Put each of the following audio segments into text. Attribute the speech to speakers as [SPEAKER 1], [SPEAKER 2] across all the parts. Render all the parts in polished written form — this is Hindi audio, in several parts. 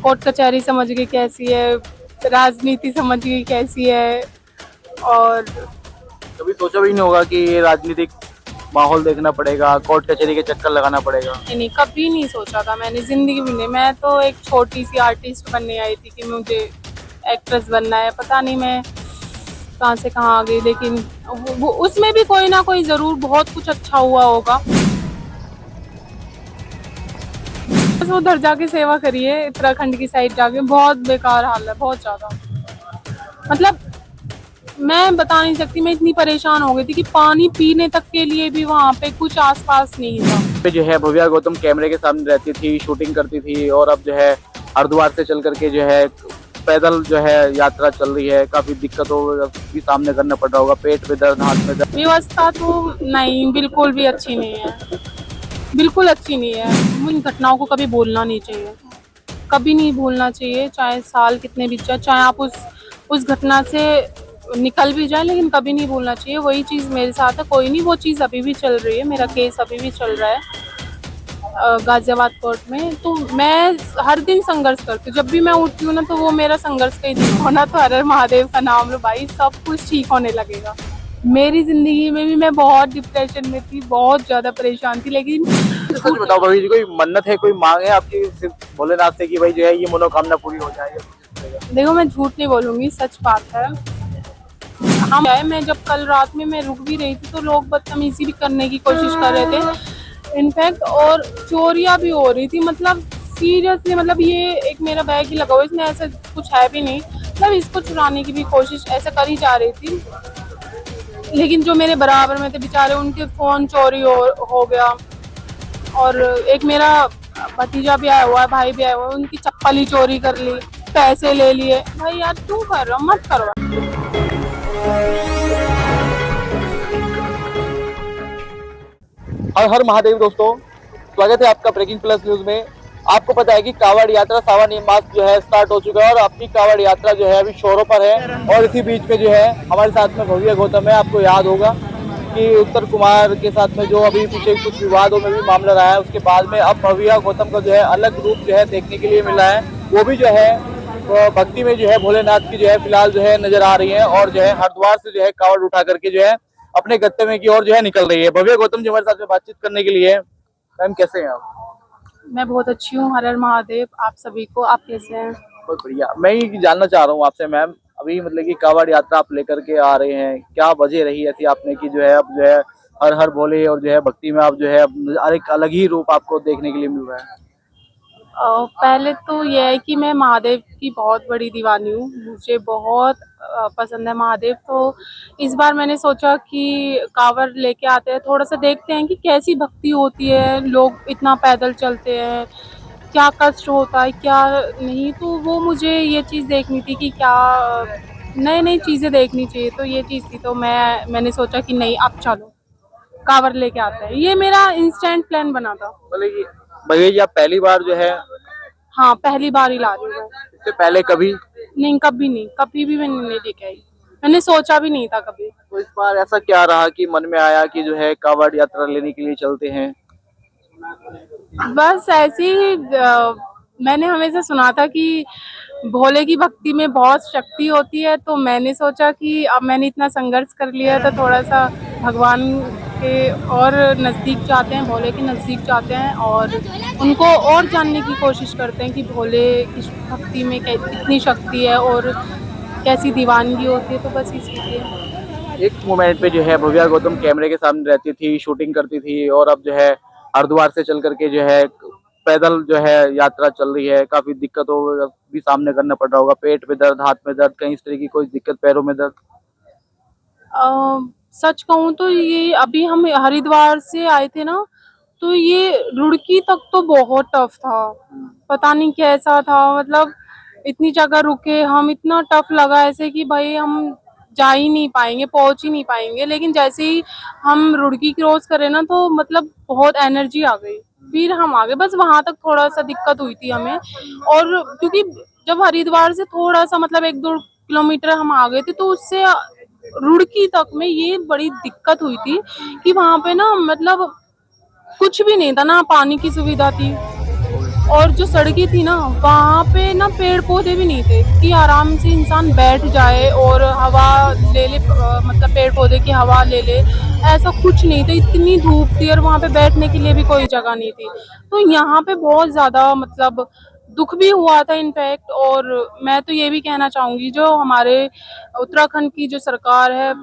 [SPEAKER 1] कोर्ट कचहरी समझ गई कैसी है, राजनीति समझ गई कैसी है। और
[SPEAKER 2] कभी सोचा भी नहीं होगा कि ये राजनीतिक माहौल देखना पड़ेगा, कोर्ट कचहरी के चक्कर लगाना पड़ेगा?
[SPEAKER 1] नहीं, कभी नहीं सोचा था मैंने जिंदगी में। नहीं, मैं तो एक छोटी सी आर्टिस्ट बनने आई थी कि मुझे एक्ट्रेस बनना है। पता नहीं मैं कहाँ से कहाँ आ गई, लेकिन वो उसमें भी कोई ना कोई जरूर बहुत कुछ अच्छा हुआ होगा। बस उधर जाके सेवा करिए, उत्तराखंड की साइड जाके बहुत बेकार हाल है, बहुत ज्यादा। मतलब मैं बता नहीं सकती, मैं इतनी परेशान हो गई थी कि पानी पीने तक के लिए भी वहाँ पे कुछ आसपास नहीं था।
[SPEAKER 2] जो है भव्या गौतम कैमरे के सामने रहती थी, शूटिंग करती थी, और अब जो है हरिद्वार से चल करके जो है पैदल जो है यात्रा चल रही है। काफी दिक्कतों भी सामने करना पड़ रहा होगा, पेट में दर्द, हाथ में दर्द।
[SPEAKER 1] व्यवस्था तो नहीं, बिल्कुल भी अच्छी नहीं है, बिल्कुल अच्छी नहीं है। इन घटनाओं को कभी भूलना नहीं चाहिए, कभी नहीं भूलना चाहिए। चाहे साल कितने बीत जाए, चाहे आप उस घटना से निकल भी जाए, लेकिन कभी नहीं भूलना चाहिए। वही चीज़ मेरे साथ है, कोई नहीं, वो चीज़ अभी भी चल रही है, मेरा केस अभी भी चल रहा है गाजियाबाद कोर्ट में। तो मैं हर दिन संघर्ष करती हूँ, जब भी मैं उठती हूँ ना तो वो मेरा संघर्ष का ही दिन होना। तो हर हर महादेव का नाम लो भाई, सब कुछ ठीक होने लगेगा। मेरी जिंदगी में भी मैं बहुत डिप्रेशन में थी, बहुत ज्यादा परेशान थी, लेकिन
[SPEAKER 2] सच बताओ भव्या जी, कोई मन्नत है, कोई मांग है आपकी सिर्फ भोलेनाथ से कि भाई जो है ये मनोकामना पूरी हो जाए?
[SPEAKER 1] देखो, मैं झूठ नहीं बोलूंगी, सच बात है। हम मैं जब कल रात में मैं रुक भी रही थी तो लोग बदतमीजी भी करने की कोशिश कर रहे थे इनफैक्ट, और चोरियां भी हो रही थी। मतलब सीरियसली, मतलब ये एक मेरा बैग ही लगा हुआ, इसमें ऐसा कुछ है भी नहीं, मतलब इसको चुराने की भी कोशिश ऐसे करी जा रही थी। लेकिन जो मेरे बराबर में थे बेचारे, उनके फोन चोरी हो गया। और एक मेरा भतीजा भी आया हुआ है, भाई भी आया हुआ है, उनकी चप्पल ही चोरी कर ली, पैसे ले लिए। भाई यार क्यों कर रहे हो, मत करो।
[SPEAKER 2] हर हर महादेव दोस्तों, स्वागत है आपका ब्रेकिंग प्लस न्यूज में। आपको पता है कि कांवड़ यात्रा सावन मास जो है स्टार्ट हो चुका है, और अपनी कांवड़ यात्रा जो है अभी शोरों पर है। और इसी बीच में जो है हमारे साथ में भव्या गौतम है। आपको याद होगा कि उत्तर कुमार के साथ में जो अभी पीछे कुछ विवादों में भी मामला रहा है, उसके बाद में अब भव्या गौतम का जो है अलग रूप जो है देखने के लिए मिला है। वो भी जो है वो भक्ति में जो है भोलेनाथ की जो है फिलहाल जो है नजर आ रही है, और जो है हरिद्वार से जो है कांवड़ उठा करके जो है अपने गंतव्य की ओर जो है निकल रही है। भव्या गौतम जी हमारे साथ में बातचीत करने के लिए। मैम कैसे हैं आप?
[SPEAKER 1] मैं बहुत अच्छी हूँ, हर हर महादेव आप सभी को। आप कैसे हैं?
[SPEAKER 2] बहुत बढ़िया। मैं ये जानना चाह रहा हूँ आपसे मैम, अभी मतलब कि कांवड़ यात्रा आप लेकर के आ रहे हैं, क्या वजह रही ऐसी आपने कि जो है अब जो है हर हर भोले और जो है भक्ति में आप जो है एक अलग ही रूप आपको देखने के लिए मिल रहा है?
[SPEAKER 1] पहले तो यह है कि मैं महादेव की बहुत बड़ी दीवानी हूँ, मुझे बहुत पसंद है महादेव। तो इस बार मैंने सोचा कि कांवड़ लेके आते हैं, थोड़ा सा देखते हैं कि कैसी भक्ति होती है, लोग इतना पैदल चलते हैं, क्या कष्ट होता है क्या नहीं। तो वो मुझे ये चीज़ देखनी थी कि क्या नई नई चीज़ें देखनी चाहिए, तो ये चीज़ थी। तो मैंने सोचा कि नहीं, अब चलो कांवड़ लेके आते हैं। ये मेरा इंस्टेंट प्लान बना था।
[SPEAKER 2] बोले कि भैया जी आप पहली बार जो है?
[SPEAKER 1] हाँ, पहली बार ही ला रही हूँ मैं।
[SPEAKER 2] इससे पहले कभी?
[SPEAKER 1] नहीं, कभी नहीं, कभी भी मैंने नहीं लेके आई, मैंने सोचा भी नहीं था कभी।
[SPEAKER 2] तो इस बार ऐसा क्या रहा कि मन में आया कि जो है कांवड़ यात्रा लेने के लिए चलते हैं?
[SPEAKER 1] बस ऐसे ही मैंने हमेशा सुना था कि भोले की भक्ति में बहुत शक्ति होती है, तो मैंने सोचा कि अब मैंने इतना संघर्ष कर लिया तो थोड़ा सा भगवान के और नज़दीक जाते हैं, भोले के नज़दीक जाते हैं, और उनको और जानने की कोशिश करते हैं कि भोले की भक्ति में कितनी शक्ति है और कैसी दीवानगी होती है। तो बस इसीलिए।
[SPEAKER 2] एक मोमेंट पे जो है भव्या गौतम कैमरे के सामने रहती थी, शूटिंग करती थी, और अब जो है हरिद्वार से चल करके जो है पैदल जो है यात्रा चल रही है। काफी दिक्कतों भी सामने करना पड़ रहा होगा, पेट में दर्द, हाथ में दर्द, कहीं इस तरह की कोई दिक्कत, पैरों में दर्द?
[SPEAKER 1] सच कहूँ तो ये अभी हम हरिद्वार से आए थे ना, तो ये रुड़की तक तो बहुत टफ था, पता नहीं कैसा था। मतलब इतनी जगह रुके हम, इतना टफ लगा ऐसे कि भाई हम जा ही नहीं पाएंगे, पहुंच ही नहीं पाएंगे। लेकिन जैसे ही हम रुड़की क्रॉस करे ना, तो मतलब बहुत एनर्जी आ गई, फिर हम आ गए। बस वहां तक थोड़ा सा दिक्कत हुई थी हमें, और क्योंकि जब हरिद्वार से थोड़ा सा मतलब 1-2 किलोमीटर हम आ गए थे, तो उससे रुड़की तक में ये बड़ी दिक्कत हुई थी कि वहां पे ना मतलब कुछ भी नहीं था, ना पानी की सुविधा थी, और जो सड़कें थी ना, वहाँ पे ना पेड़ पौधे भी नहीं थे कि आराम से इंसान बैठ जाए और हवा ले ले, मतलब पेड़ पौधे की हवा ले ले, ऐसा कुछ नहीं था। इतनी धूप थी और वहाँ पे बैठने के लिए भी कोई जगह नहीं थी। तो यहाँ पे बहुत ज़्यादा मतलब दुख भी हुआ था इनफैक्ट। और मैं तो ये भी कहना चाहूँगी, जो हमारे उत्तराखंड की जो सरकार है,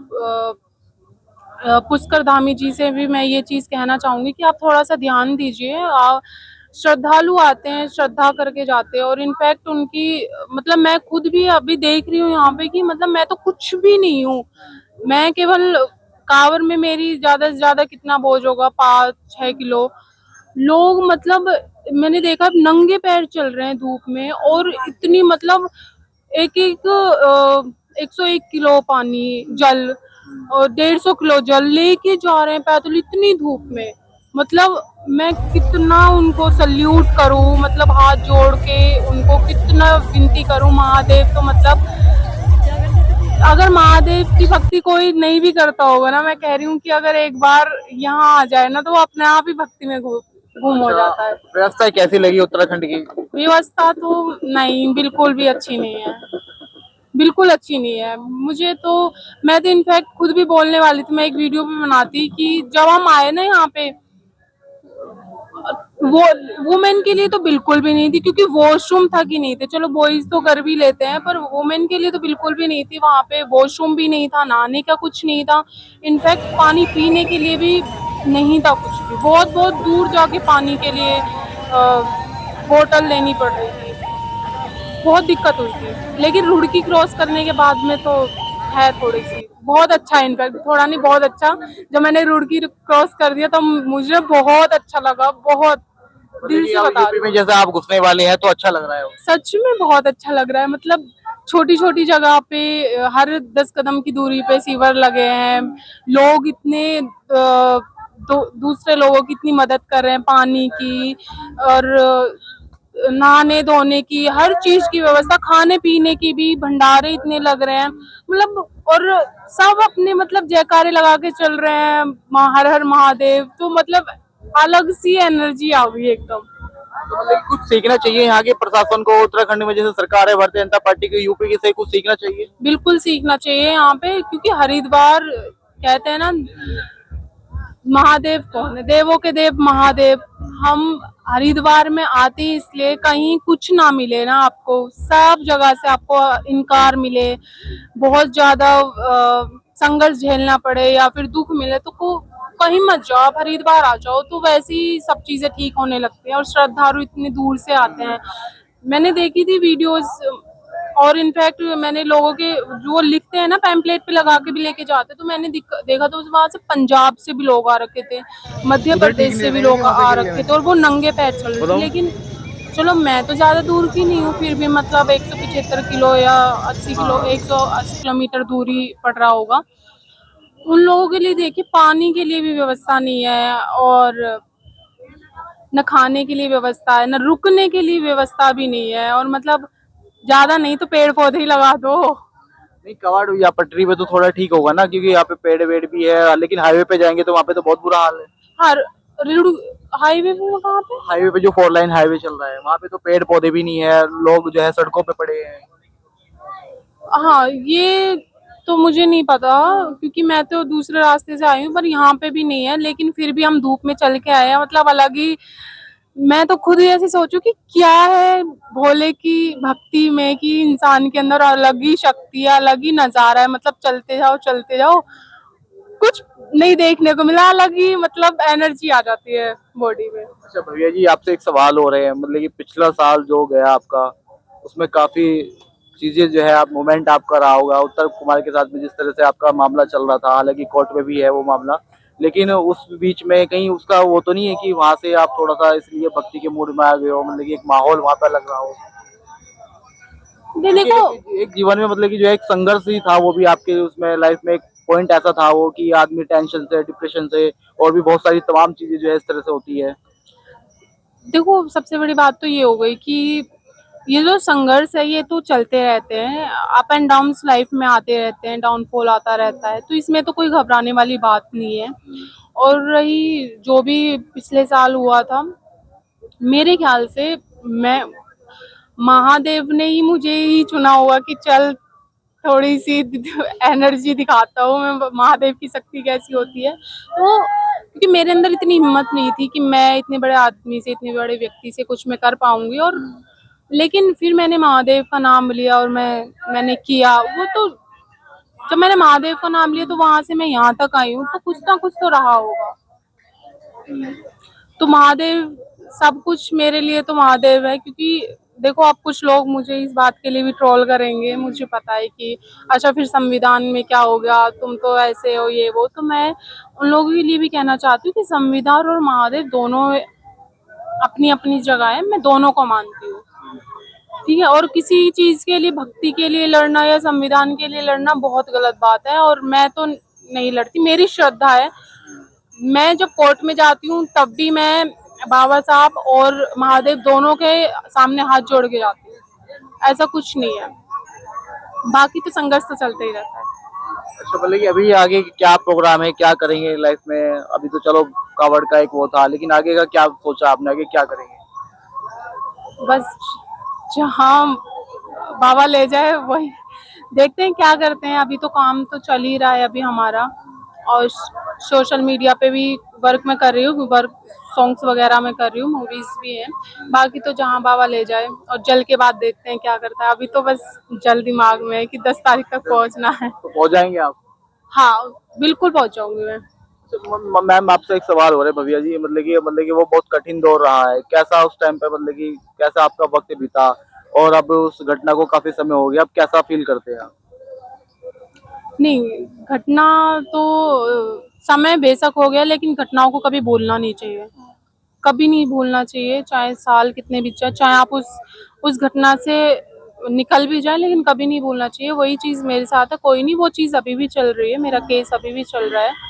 [SPEAKER 1] पुष्कर धामी जी से भी मैं ये चीज़ कहना चाहूँगी कि आप थोड़ा सा ध्यान दीजिए। श्रद्धालु आते हैं, श्रद्धा करके जाते हैं, और इनफैक्ट उनकी मतलब मैं खुद भी अभी देख रही हूँ यहाँ पे कि मतलब मैं तो कुछ भी नहीं हूँ। मैं केवल कांवड़ में मेरी ज़्यादा से ज़्यादा कितना बोझ होगा, 5-6 किलो। लोग मतलब मैंने देखा नंगे पैर चल रहे हैं धूप में, और इतनी मतलब एक एक 101 किलो पानी जल और 150 किलो जल लेके जा रहे हैं पैदल इतनी धूप में। मतलब मैं कितना उनको सल्यूट करूं, मतलब हाथ जोड़ के उनको कितना विनती करूं। महादेव तो मतलब अगर महादेव की भक्ति कोई नहीं भी करता होगा ना, मैं कह रही हूँ कि अगर एक बार यहाँ आ जाए ना, तो वो अपने आप ही भक्ति में गुम हो जाता है।
[SPEAKER 2] व्यवस्था कैसी लगी उत्तराखंड की?
[SPEAKER 1] व्यवस्था तो नहीं, बिल्कुल भी अच्छी नहीं है, बिल्कुल अच्छी नहीं है। मुझे तो, मैं तो इनफैक्ट खुद भी बोलने वाली थी, मैं एक वीडियो भी बनाती कि जब हम आए ना यहाँ पे, वो वुमेन के लिए तो बिल्कुल भी नहीं थी, क्योंकि वॉशरूम था कि नहीं थे, चलो बॉयज तो कर भी लेते हैं, पर वुमेन के लिए तो बिल्कुल भी नहीं थी। वहाँ पे वॉशरूम भी नहीं था, नहाने का कुछ नहीं था, इनफैक्ट पानी पीने के लिए भी नहीं था कुछ भी। बहुत बहुत दूर जाके पानी के लिए बोतल लेनी पड़ रही थी, बहुत दिक्कत हुई थी। लेकिन रुड़की क्रॉस करने के बाद में तो है थोड़ी सी, बहुत अच्छा है इनफैक्ट, थोड़ा नहीं बहुत अच्छा। जब मैंने रुड़की क्रॉस कर दिया तो मुझे बहुत अच्छा लगा, बहुत दिल से बता रही
[SPEAKER 2] यूपी में जैसे आप घुसने वाले हैं तो अच्छा लग रहा है?
[SPEAKER 1] सच में बहुत अच्छा लग रहा है। मतलब छोटी छोटी जगह पे हर 10 कदम की दूरी पे सीवर लगे हैं, लोग इतने दूसरे लोगों की इतनी मदद कर रहे हैं, पानी की और नहाने धोने की, हर चीज की व्यवस्था, खाने पीने की भी भंडारे इतने लग रहे हैं। मतलब और सब अपने मतलब जयकारे लगा के चल रहे हैं, हर हर महादेव। तो मतलब अलग सी एनर्जी आ गई एकदम।
[SPEAKER 2] तो मतलब कुछ सीखना चाहिए यहाँ के प्रशासन को, उत्तराखंड में जैसे सरकार है भारतीय जनता पार्टी की, यूपी की, से कुछ सीखना चाहिए।
[SPEAKER 1] बिल्कुल सीखना चाहिए यहाँ पे, क्योंकि हरिद्वार कहते हैं ना, महादेव कौन है, देवों के देव महादेव। हम हरिद्वार में आते ही इसलिए, कहीं कुछ ना मिले ना आपको, सब जगह से आपको इनकार मिले, बहुत ज्यादा संघर्ष झेलना पड़े या फिर दुख मिले, तो कहीं मत जाओ, आप हरिद्वार आ जाओ, तो वैसे ही सब चीजें ठीक होने लगती हैं। और श्रद्धालु इतनी दूर से आते हैं, मैंने देखी थी वीडियोस, और इनफैक्ट मैंने लोगों के जो लिखते हैं ना, पैम्पलेट पे लगा के भी लेके जाते, तो मैंने देखा तो वहां से पंजाब से भी लोग आ रखे थे, मध्य प्रदेश से भी लोग आ रखे थे, और वो नंगे पैर चल रहे थे। लेकिन चलो मैं तो ज्यादा दूर की नहीं हूँ, फिर भी मतलब 175 किलो या 80 किलो, 180 किलोमीटर दूरी पड़ रहा होगा। उन लोगों के लिए देखिए, पानी के लिए भी व्यवस्था नहीं है, और न खाने के लिए व्यवस्था है, न रुकने के लिए व्यवस्था भी नहीं है, और मतलब ज्यादा नहीं तो पेड़ पौधे ही लगा दो।
[SPEAKER 2] नहीं, कवाड़ या पटरी पे तो थोड़ा ठीक होगा ना, क्योंकि यहाँ पे पेड़ वेड़ भी है, लेकिन हाईवे पे जाएंगे तो वहाँ पे तो बहुत बुरा हाल है।
[SPEAKER 1] हर हाईवे पे, कहाँ पे?
[SPEAKER 2] हाईवे पे जो 4 लाइन हाईवे चल रहा है, वहाँ पे तो पेड़ पौधे भी नहीं है, लोग जो है सड़कों पे पड़े हैं।
[SPEAKER 1] हाँ, ये तो मुझे नहीं पता, क्योंकि मैं तो दूसरे रास्ते से आई हूँ, पर यहाँ पे भी नहीं है। लेकिन फिर भी हम धूप में चल के आए हैं, मतलब अलग ही, मैं तो खुद ही ऐसे सोचू कि क्या है भोले की भक्ति में, कि इंसान के अंदर अलग ही शक्ति है, अलग ही नजारा है। मतलब चलते जाओ, कुछ नहीं देखने को मिला, अलग ही मतलब एनर्जी आ जाती है बॉडी में।
[SPEAKER 2] अच्छा भैया जी, आपसे एक सवाल हो रहे हैं, मतलब कि पिछला साल जो गया आपका, उसमें काफी चीजें जो है, आप मोमेंट आपका रहा होगा उत्तर कुमार के साथ में, जिस तरह से आपका मामला चल रहा था, हालांकि कोर्ट में भी है वो मामला, लेकिन उस बीच में कहीं उसका वो तो नहीं है कि वहां से आप थोड़ा सा इसलिए भक्ति के मूड में आ गए हो, मतलब कि एक माहौल वहां पर लग रहा हो?
[SPEAKER 1] देखो,
[SPEAKER 2] एक जीवन में मतलब कि जो एक संघर्ष ही था, वो भी आपके उसमें लाइफ में एक पॉइंट ऐसा था वो, कि आदमी टेंशन से, डिप्रेशन से, और भी बहुत सारी तमाम चीजें जो है इस तरह से होती है।
[SPEAKER 1] देखो सबसे बड़ी बात तो ये हो गई कि ये जो संघर्ष है ये तो चलते रहते हैं, अप एंड डाउन्स लाइफ में आते रहते हैं, डाउनफॉल आता रहता है, तो इसमें तो कोई घबराने वाली बात नहीं है। और रही जो भी पिछले साल हुआ था, मेरे ख्याल से मैं महादेव ने ही मुझे ही चुना हुआ कि चल थोड़ी सी एनर्जी दिखाता हूँ मैं, महादेव की शक्ति कैसी होती है। तो क्योंकि मेरे अंदर इतनी हिम्मत नहीं थी कि मैं इतने बड़े आदमी से, इतने बड़े व्यक्ति से कुछ मैं कर पाऊंगी। और लेकिन फिर मैंने महादेव का नाम लिया और मैंने किया वो। तो जब मैंने महादेव का नाम लिया तो वहां से मैं यहाँ तक आई हूँ, तो कुछ ना कुछ तो रहा होगा। तो महादेव सब कुछ मेरे लिए तो महादेव है। क्योंकि देखो, अब कुछ लोग मुझे इस बात के लिए भी ट्रोल करेंगे, मुझे पता है कि अच्छा फिर संविधान में क्या हो गया, तुम तो ऐसे हो ये वो। तो मैं उन लोगों के लिए भी कहना चाहती हूँ कि संविधान और महादेव दोनों अपनी अपनी जगह है, मैं दोनों को मानती हूँ। ठीक है, और किसी चीज के लिए, भक्ति के लिए लड़ना या संविधान के लिए लड़ना बहुत गलत बात है, और मैं तो नहीं लड़ती। मेरी श्रद्धा है, मैं जब कोर्ट में जाती हूँ तब भी मैं बाबा साहब और महादेव दोनों के सामने हाथ जोड़ के जाती हूँ। ऐसा कुछ नहीं है, बाकी तो संघर्ष तो चलते ही रहता है।
[SPEAKER 2] अच्छा, बोले कि अभी आगे क्या प्रोग्राम है, क्या करेंगे लाइफ में? अभी तो चलो कावड़ का एक वो था, लेकिन आगे का क्या सोचा आपने, आगे क्या करेंगे?
[SPEAKER 1] बस जहाँ बाबा ले जाए वही देखते हैं क्या करते हैं। अभी तो काम तो चल ही रहा है अभी हमारा, और सोशल मीडिया पे भी वर्क में कर रही हूँ, वर्क सॉन्ग्स वगैरह में कर रही हूँ, मूवीज भी हैं। बाकी तो जहाँ बाबा ले जाए, और जल के बाद देखते हैं क्या करता है। अभी तो बस जल दिमाग में है कि 10 तारीख तक पहुँचना है।
[SPEAKER 2] तो पहुंच जाएंगे आप?
[SPEAKER 1] हाँ, बिल्कुल पहुँच जाऊंगी मैं।
[SPEAKER 2] तो मैम आपसे एक सवाल हो रहा है भैया जी, मतलब कि वो बहुत कठिन दौर रहा है, कैसा उस टाइम पे, मतलब कि कैसा आपका वक्त बीता, और अब उस घटना को काफी समय हो गया, अब कैसा फील करते हैं आप?
[SPEAKER 1] नहीं, घटना तो समय बेशक हो गया, लेकिन घटनाओं को कभी भूलना नहीं चाहिए, कभी नहीं भूलना चाहिए। चाहे साल कितने भी जाए, चाहे आप उस घटना से निकल भी जाए, लेकिन कभी नहीं भूलना चाहिए। वही चीज मेरे साथ है, कोई नहीं, वो चीज अभी भी चल रही है, मेरा केस अभी भी चल रहा है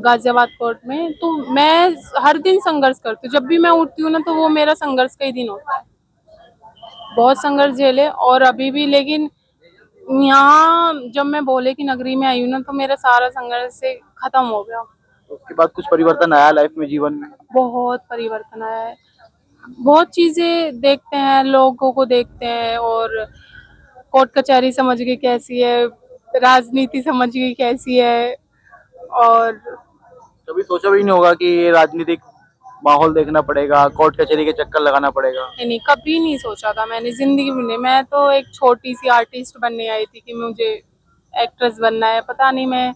[SPEAKER 1] गाजियाबाद कोर्ट में। तो मैं हर दिन संघर्ष करती हूँ, जब भी मैं उठती हूँ ना तो वो मेरा संघर्ष का ही दिन होता है। बहुत संघर्ष झेले और अभी भी, लेकिन यहाँ जब मैं भोले की नगरी में आई हूँ ना तो मेरा सारा संघर्ष से खत्म हो गया।
[SPEAKER 2] उसके बाद कुछ परिवर्तन आया लाइफ में, जीवन में?
[SPEAKER 1] बहुत परिवर्तन आया है, बहुत चीजें देखते हैं, लोगों को देखते हैं, और कोर्ट कचहरी समझ गई कैसी है, राजनीति समझ गई कैसी है। और
[SPEAKER 2] कभी सोचा भी नहीं होगा कि ये राजनीतिक माहौल देखना पड़ेगा, कोर्ट कचहरी के चक्कर लगाना पड़ेगा?
[SPEAKER 1] नहीं, कभी नहीं सोचा था मैंने जिंदगी में। नहीं, मैं तो एक छोटी सी आर्टिस्ट बनने आई थी कि मुझे एक्ट्रेस बनना है, पता नहीं मैं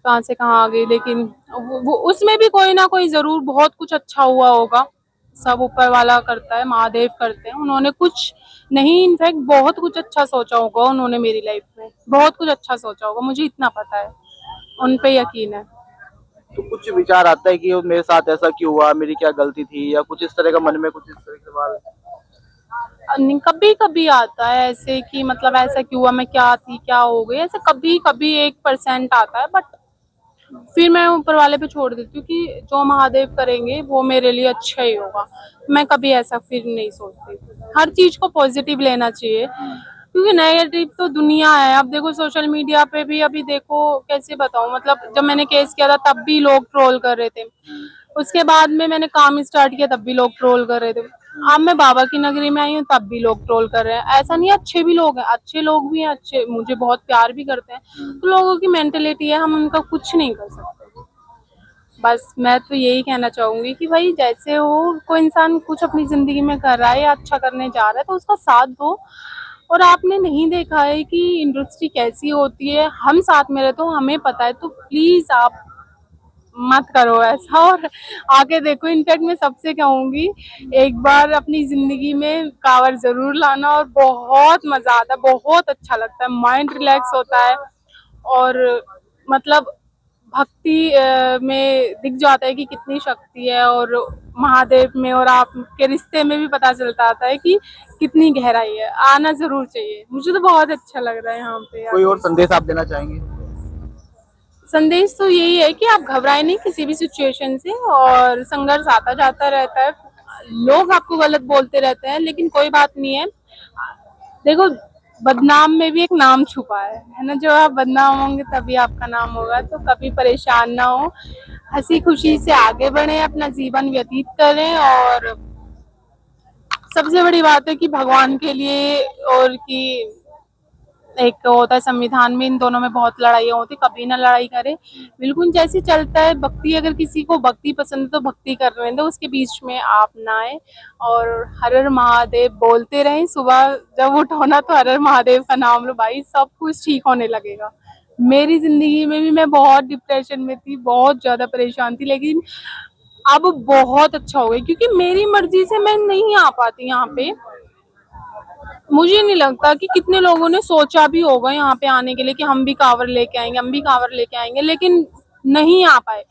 [SPEAKER 1] कहाँ से कहाँ आ गई। लेकिन वो उसमें भी कोई ना कोई जरूर बहुत कुछ अच्छा हुआ होगा, सब ऊपर वाला करता है, महादेव करते हैं। उन्होंने कुछ नहीं, इनफैक्ट बहुत कुछ अच्छा सोचा होगा उन्होंने मेरी लाइफ में, बहुत कुछ अच्छा सोचा होगा, मुझे इतना पता है, उन पे यकीन है।
[SPEAKER 2] तो कुछ विचार आता है कि मेरे साथ ऐसा क्यों हुआ, मेरी क्या गलती थी, या कुछ इस तरह का मन में कुछ इस तरह के सवाल?
[SPEAKER 1] नहीं, कभी कभी आता है ऐसे कि मतलब ऐसा क्यों हुआ, मैं क्या थी, क्या हो गई, ऐसे कभी कभी 1% आता है। बट फिर मैं ऊपर वाले पे छोड़ देती हूँ कि जो महादेव करेंगे वो मेरे लिए अच्छा ही होगा। मैं कभी ऐसा फिर नहीं सोचती, हर चीज को पॉजिटिव लेना चाहिए, क्योंकि नेगेटिव तो दुनिया है। अब देखो सोशल मीडिया पे भी, अभी देखो कैसे बताऊं, मतलब जब मैंने केस किया था तब भी लोग ट्रोल कर रहे थे, उसके बाद में मैंने काम स्टार्ट किया तब भी लोग ट्रोल कर रहे थे, अब मैं बाबा की नगरी में आई हूँ तब भी लोग ट्रोल कर रहे हैं। ऐसा नहीं है, अच्छे भी लोग हैं, अच्छे लोग भी हैं, अच्छे मुझे बहुत प्यार भी करते हैं। तो लोगों की मेंटेलिटी है, हम उनका कुछ नहीं कर सकते। बस मैं तो यही कहना चाहूंगी कि भाई जैसे हो, कोई इंसान कुछ अपनी जिंदगी में कर रहा है या अच्छा करने जा रहा है तो उसका साथ दो। और आपने नहीं देखा है कि इंडस्ट्री कैसी होती है, हम साथ में रहते हो, हमें पता है, तो प्लीज आप मत करो ऐसा और आगे देखो। इनफैक्ट मैं सबसे कहूंगी, एक बार अपनी जिंदगी में कांवड़ जरूर लाना, और बहुत मजा आता है, बहुत अच्छा लगता है, माइंड रिलैक्स होता है। और मतलब भक्ति में दिख जाता है कि कितनी शक्ति है, और महादेव में और आपके रिश्ते में भी पता चलता आता है कि कितनी गहराई है। आना जरूर चाहिए, मुझे तो बहुत अच्छा लग रहा है यहाँ पे
[SPEAKER 2] कोई
[SPEAKER 1] आके।
[SPEAKER 2] और संदेश आप देना चाहेंगे?
[SPEAKER 1] संदेश तो यही है कि आप घबराए नहीं किसी भी सिचुएशन से, और संघर्ष आता जाता रहता है, लोग आपको गलत बोलते रहते हैं, लेकिन कोई बात नहीं है। देखो, बदनाम में भी एक नाम छुपा है ना, जब आप बदनाम होंगे तभी आपका नाम होगा। तो कभी परेशान ना हो, हंसी खुशी से आगे बढ़े, अपना जीवन व्यतीत करें, और सबसे बड़ी बात है कि भगवान के लिए और कि एक होता है संविधान में, इन दोनों में बहुत लड़ाइयाँ होती, कभी ना लड़ाई करे। बिल्कुल जैसे चलता है भक्ति, अगर किसी को भक्ति पसंद है तो भक्ति करने दो, उसके बीच में आप ना आए। और हर हर महादेव बोलते रहें, सुबह जब उठो ना तो हर हर महादेव का नाम लो भाई, सब कुछ ठीक होने लगेगा। मेरी जिंदगी में भी मैं बहुत डिप्रेशन में थी, बहुत ज्यादा परेशान थी, लेकिन अब बहुत अच्छा हो गया, क्योंकि मेरी मर्जी से मैं नहीं आ पाती यहाँ पे। मुझे नहीं लगता कि कितने लोगों ने सोचा भी होगा यहाँ पे आने के लिए कि हम भी कांवर लेके आएंगे, हम भी कांवर लेके आएंगे, लेकिन नहीं आ पाए।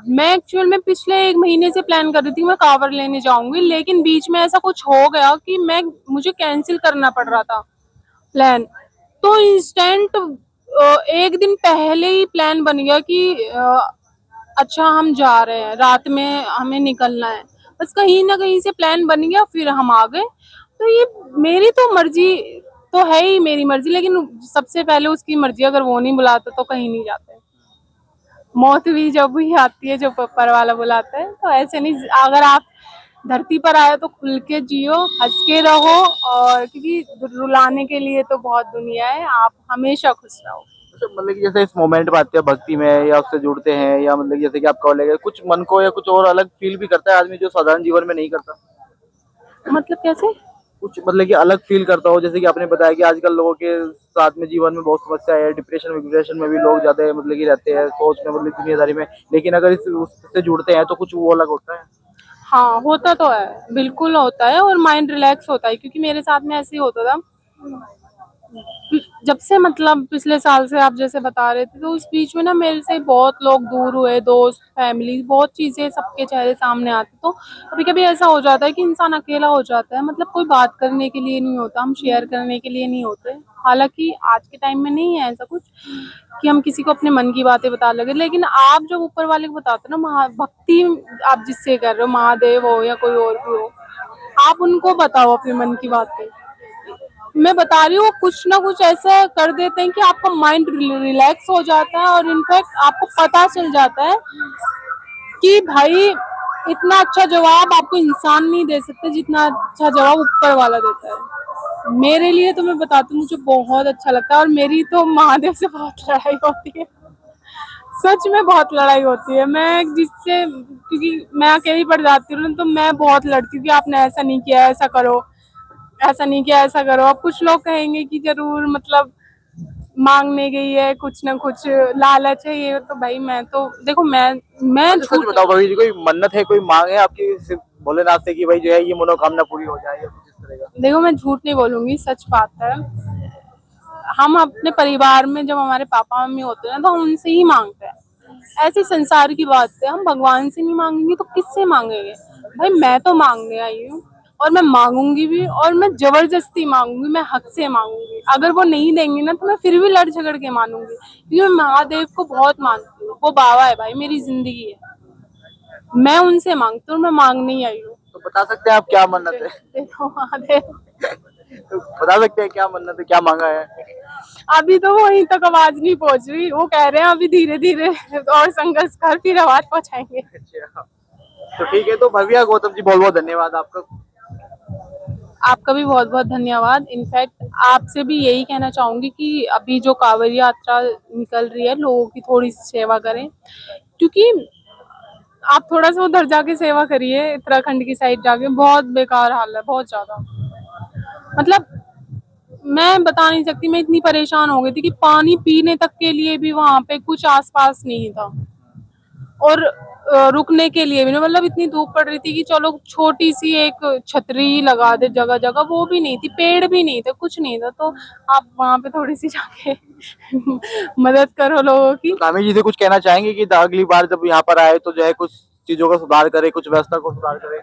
[SPEAKER 1] मैं एक्चुअल में पिछले 1 महीने से प्लान कर रही थी मैं कांवर लेने जाऊंगी, लेकिन बीच में ऐसा कुछ हो गया कि मुझे कैंसिल करना पड़ रहा था प्लान। तो इंस्टेंट 1 दिन पहले ही प्लान बन गया कि अच्छा हम जा रहे हैं, रात में हमें निकलना है, बस कहीं ना कहीं से प्लान बन गया, फिर हम आ गए। तो ये मेरी तो मर्जी तो है ही, मेरी मर्जी, लेकिन सबसे पहले उसकी मर्जी, अगर वो नहीं बुलाता तो कहीं नहीं जाते। मौत भी जब भी आती है, जो ऊपर वाला बुलाता है, तो ऐसे नहीं, अगर आप धरती पर आए तो खुल के जियो, हंस के रहो, और क्योंकि रुलाने के लिए तो बहुत दुनिया है, आप हमेशा खुश रहो।
[SPEAKER 2] अच्छा, मतलब कि जैसे इस मोमेंट में आते हैं भक्ति में या उससे जुड़ते हैं, या मतलब जैसे कि आपका लगे कुछ मन को या कुछ और अलग फील भी करता है आदमी जो साधारण जीवन में नहीं करता,
[SPEAKER 1] मतलब कैसे?
[SPEAKER 2] कुछ मतलब कि अलग फील करता हो, जैसे कि आपने बताया कि आजकल लोगों के साथ में जीवन में बहुत समस्या है, डिप्रेशन में भी लोग ज्यादा मतलब कि रहते हैं सोच में, मतलब दुनियादारी में, लेकिन अगर इस उससे जुड़ते हैं तो कुछ वो अलग होता है।
[SPEAKER 1] हाँ, होता तो है, बिल्कुल होता है, और माइंड रिलैक्स होता है, क्योंकि मेरे साथ में ऐसे ही होता था। जब से मतलब पिछले साल से आप जैसे बता रहे थे, तो उस बीच में ना मेरे से बहुत लोग दूर हुए, दोस्त, फैमिली, बहुत चीजें सबके चेहरे सामने आते, तो कभी कभी ऐसा हो जाता है कि इंसान अकेला हो जाता है, मतलब कोई बात करने के लिए नहीं होता, हम शेयर करने के लिए नहीं होते। हालांकि आज के टाइम में नहीं है ऐसा कुछ कि हम किसी को अपने मन की बातें बता लगे, लेकिन आप जब ऊपर वाले को बताते हो ना, भक्ति आप जिससे कर रहे हो, महादेव हो या कोई और भी हो, आप उनको बताओ अपने मन की बातें। मैं बता रही हूँ, कुछ ना कुछ ऐसा कर देते हैं कि आपका माइंड रिलैक्स हो जाता है, और इनफैक्ट आपको पता चल जाता है कि भाई इतना अच्छा जवाब आपको इंसान नहीं दे सकते जितना अच्छा जवाब ऊपर वाला देता है। मेरे लिए तो मैं बताती हूँ, मुझे बहुत अच्छा लगता है, और मेरी तो महादेव से बहुत लड़ाई होती है, सच में बहुत लड़ाई होती है। मैं जिससे, क्योंकि मैं अकेली पड़ जाती हूँ तो मैं बहुत लड़ती हूँ कि आपने ऐसा नहीं किया, ऐसा करो, ऐसा नहीं किया, ऐसा करो। अब कुछ लोग कहेंगे कि जरूर मतलब मांगने गई है, कुछ ना कुछ लालच है, ये तो भाई मैं तो देखो, मैं
[SPEAKER 2] अच्छा, सच
[SPEAKER 1] झूठ
[SPEAKER 2] बताओ भाभी जी, कोई मन्नत है, कोई मांग है आपकी सिर्फ भोलेनाथ से कि भाई जो है ये मनोकामना पूरी हो जाए या कुछ इस तरह का?
[SPEAKER 1] देखो, मैं झूठ नहीं बोलूंगी, सच बात है। हम अपने परिवार में जब हमारे पापा मम्मी होते हैं तो हम उनसे ही मांगते हैं, ऐसी संसार की बात है, हम भगवान से नहीं मांगेंगे तो किससे मांगेंगे? भाई मैं तो मांगने आई हूँ, और मैं मांगूंगी भी, और मैं जबरदस्ती मांगूंगी, मैं हक से मांगूंगी। अगर वो नहीं देंगे ना तो मैं फिर भी लड़ झगड़ के मानूंगी, क्योंकि मैं महादेव को बहुत मानती हूँ, वो बाबा है भाई, मेरी जिंदगी है, मैं उनसे मांगती हूँ, मैं मांगने ही आई हूँ।
[SPEAKER 2] तो बता सकते हैं आप क्या मन्नत है?
[SPEAKER 1] देखो महादेव,
[SPEAKER 2] तो बता सकते हैं क्या मन्नत है, क्या मांगा है?
[SPEAKER 1] अभी तो वहीं तक आवाज नहीं पहुंच रही, वो कह रहे हैं अभी धीरे धीरे और संघर्ष कर, फिर आवाज पहुंचाएंगे।
[SPEAKER 2] अच्छा, तो ठीक है, तो भव्या गौतम जी बहुत बहुत धन्यवाद आपका।
[SPEAKER 1] आपका भी बहुत बहुत धन्यवाद। इनफैक्ट आपसे भी यही कहना चाहूंगी कि अभी जो कांवड़ यात्रा निकल रही है, लोगों की थोड़ी सी सेवा करें, क्योंकि आप थोड़ा सा उधर जाके सेवा करिए, उत्तराखंड की साइड जाके, बहुत बेकार हाल है, बहुत ज्यादा। मतलब मैं बता नहीं सकती, मैं इतनी परेशान हो गई थी कि पानी पीने तक के लिए भी वहां पे कुछ आसपास नहीं था, और रुकने के लिए भी नहीं, मतलब इतनी धूप पड़ रही थी कि चलो छोटी सी एक छतरी लगा दे जगह जगह, वो भी नहीं थी, पेड़ भी नहीं थे, कुछ नहीं था। तो आप वहां पे थोड़ी सी जाके मदद करो लोगों की।
[SPEAKER 2] तो धामी जी से कुछ कहना चाहेंगे कि अगली बार जब यहाँ पर आए तो जो है कुछ चीजों का सुधार करे, कुछ व्यवस्था को सुधार करे?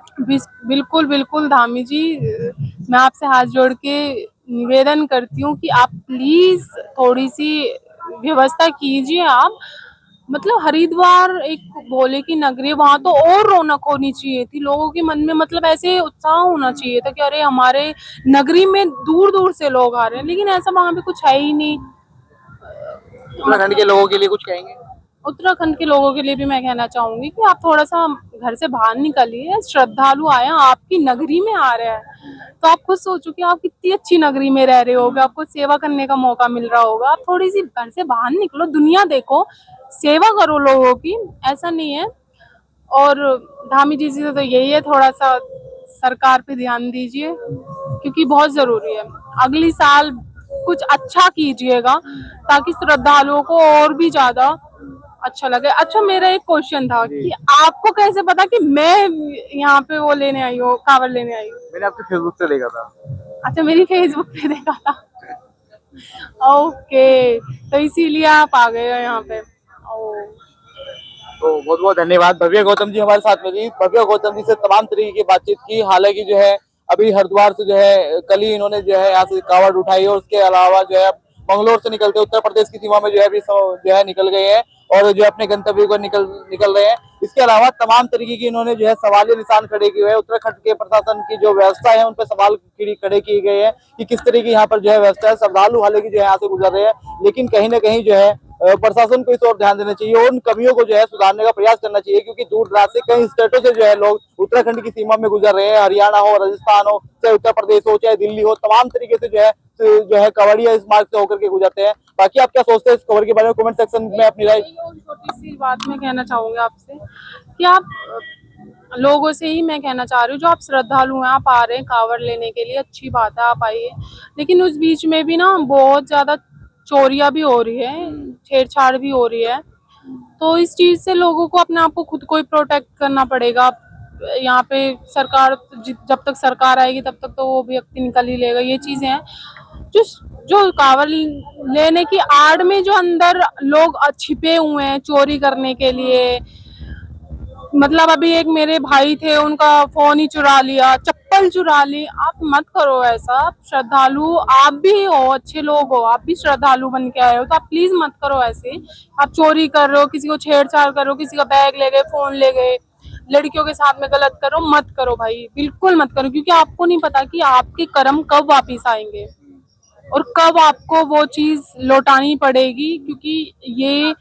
[SPEAKER 1] बिल्कुल बिल्कुल धामी जी, मैं आपसे हाथ जोड़ के निवेदन करती हूँ कि आप प्लीज थोड़ी सी व्यवस्था कीजिए आप। मतलब हरिद्वार एक भोले की नगरी है, वहां तो और रौनक होनी चाहिए थी, लोगों के मन में मतलब ऐसे उत्साह होना चाहिए था कि अरे हमारे नगरी में दूर दूर से लोग आ रहे हैं, लेकिन ऐसा वहां पे कुछ है ही नहीं।
[SPEAKER 2] उत्तराखंड के लोगों के लिए कुछ कहेंगे?
[SPEAKER 1] उत्तराखंड के लोगों के लिए भी मैं कहना चाहूंगी कि आप थोड़ा सा घर से बाहर निकलिए। श्रद्धालु आए हैं, आपकी नगरी में आ रहे हैं, तो आप खुद सोचो कि आप कितनी अच्छी नगरी में रह रहे होगे, आपको सेवा करने का मौका मिल रहा होगा। आप थोड़ी सी घर से बाहर निकलो, दुनिया देखो, सेवा करो लोगों की, ऐसा नहीं है। और धामी जी से तो यही है, थोड़ा सा सरकार पे ध्यान दीजिए क्योंकि बहुत जरूरी है। अगली साल कुछ अच्छा कीजिएगा ताकि श्रद्धालुओं को और भी ज्यादा अच्छा लगे। अच्छा, मेरा एक क्वेश्चन था कि आपको कैसे पता कि मैं यहाँ पे वो लेने आई हूँ, कांवड़ लेने आई हूँ?
[SPEAKER 2] मैंने आपके फेसबुक से देखा था।
[SPEAKER 1] अच्छा, मेरी फेसबुक पे देखा था। ओके, तो इसीलिए आप आ गए हो यहाँ पे। ओ,
[SPEAKER 2] तो बहुत बहुत धन्यवाद। भव्य गौतम जी हमारे साथ में थी। भव्य गौतम जी से तमाम तरीके की बातचीत की। हालांकि जो है अभी हरिद्वार से जो है कल ही इन्होंने जो है यहाँ से कावड़ उठाई और उसके अलावा जो है मंगलोर से निकलते उत्तर प्रदेश की सीमा में जो है अभी जो है निकल गए हैं और जो अपने गंतव्य को निकल रहे हैं। इसके अलावा तमाम तरीके की इन्होंने जो है सवालिया निशान खड़े किए हुए हैं। उत्तराखंड के प्रशासन की जो व्यवस्था है उन पर सवाल खड़े किए गए हैं कि किस तरीके यहाँ पर जो है व्यवस्था है। श्रद्धालु हालांकि जो है यहाँ से गुजर रहे हैं, लेकिन कहीं ना कहीं जो है प्रशासन को इस ओर ध्यान देना चाहिए और उन कमियों को जो है सुधारने का प्रयास करना चाहिए, क्योंकि दूर दराज से कई स्टेटों से जो है लोग उत्तराखंड की सीमा में गुजर रहे हैं। हरियाणा हो, राजस्थान हो, चाहे उत्तर प्रदेश हो, चाहे दिल्ली हो, तमाम तरीके से जो है कांवड़िया इस मार्ग से होकर के गुजरते हैं। बाकी आप क्या सोचते हैं इस खबर के बारे में? कमेंट सेक्शन में अपनी राय।
[SPEAKER 1] छोटी सी बात मैं कहना चाहूंगी आपसे कि आप लोगों से ही मैं कहना चाह रही हूँ, जो आप श्रद्धालु हैं, आप आ रहे हैं कांवड़ लेने के लिए, अच्छी बात है, आप आइए। लेकिन उस बीच में भी ना बहुत ज्यादा चोरियां भी हो रही है, छेड़छाड़ भी हो रही है। तो इस चीज से लोगों को अपने आप को खुद को ही प्रोटेक्ट करना पड़ेगा। यहाँ पे सरकार, जब तक सरकार आएगी तब तक तो वो व्यक्ति निकल ही लेगा। ये चीजें हैं जो जो कांवड़ लेने की आड़ में जो अंदर लोग छिपे हुए हैं चोरी करने के लिए। मतलब अभी एक मेरे भाई थे, उनका फोन ही चुरा लिया, चप्पल चुरा ली। आप मत करो ऐसा। आप श्रद्धालु आप भी हो, अच्छे लोग हो, आप भी श्रद्धालु बन के आए हो, तो आप प्लीज मत करो ऐसे। आप चोरी कर रहे हो, किसी को छेड़छाड़ कर रहे हो, किसी का बैग ले गए, फोन ले गए, लड़कियों के साथ में गलत करो, मत करो भाई, बिल्कुल मत करो। क्योंकि आपको नहीं पता कि आपके कर्म कब वापिस आएंगे और कब आपको वो चीज लौटानी पड़ेगी, क्योंकि ये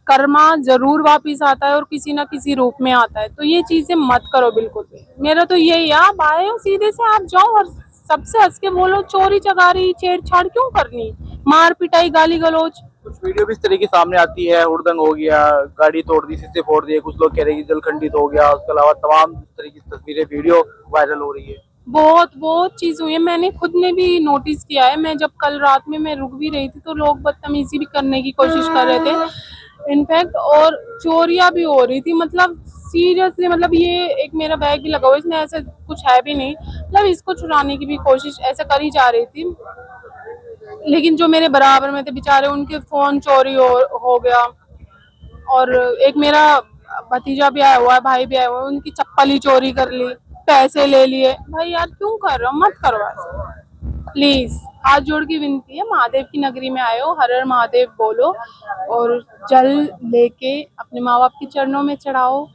[SPEAKER 1] कर्मा जरूर वापिस आता है और किसी ना किसी रूप में आता है। तो ये चीजें मत करो बिल्कुल भी। मेरा तो यही है, आप आए हो सीधे से आप जाओ और सबसे हंस के बोलो, चोरी चकारी छेड़छाड़ क्यों करनी, मार पिटाई गाली गलौज।
[SPEAKER 2] कुछ वीडियो भी इस तरह की सामने आती है, हुड़दंग हो गया, गाड़ी तोड़ दी, शीशे फोड़ दिए, कुछ लोग कह रहे हैं कि जलखंडित हो गया। उसके अलावा तमाम तरह की तस्वीरें वीडियो वायरल हो रही है।
[SPEAKER 1] बहुत बहुत चीज हुई है, मैंने खुद ने भी नोटिस किया है। मैं जब कल रात में मैं रुक भी रही थी तो लोग बदतमीजी भी करने की कोशिश कर रहे थे इनफैक्ट, और चोरियां भी हो रही थी। मतलब सीरियसली, मतलब ये एक मेरा बैग भी लगा हुआ है, इसमें ऐसा कुछ है भी नहीं, मतलब इसको चुराने की भी कोशिश ऐसे करी जा रही थी। लेकिन जो मेरे बराबर में थे बेचारे, उनके फोन चोरी हो गया। और एक मेरा भतीजा भी आया हुआ है, भाई भी आया हुआ है, उनकी चप्पल ही चोरी कर ली, पैसे ले लिए। भाई यार क्यों कर रहे हो, मत करो ऐसा प्लीज। हाथ जोड़ की विनती है, महादेव की नगरी में आए हो, हर हर महादेव बोलो और जल लेके अपने माँ बाप के चरणों में चढ़ाओ,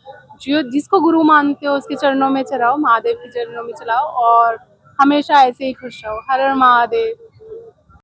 [SPEAKER 1] जो जिसको गुरु मानते हो उसके चरणों में चढ़ाओ, महादेव के चरणों में चढ़ाओ और हमेशा ऐसे ही खुश रहो। हर हर महादेव।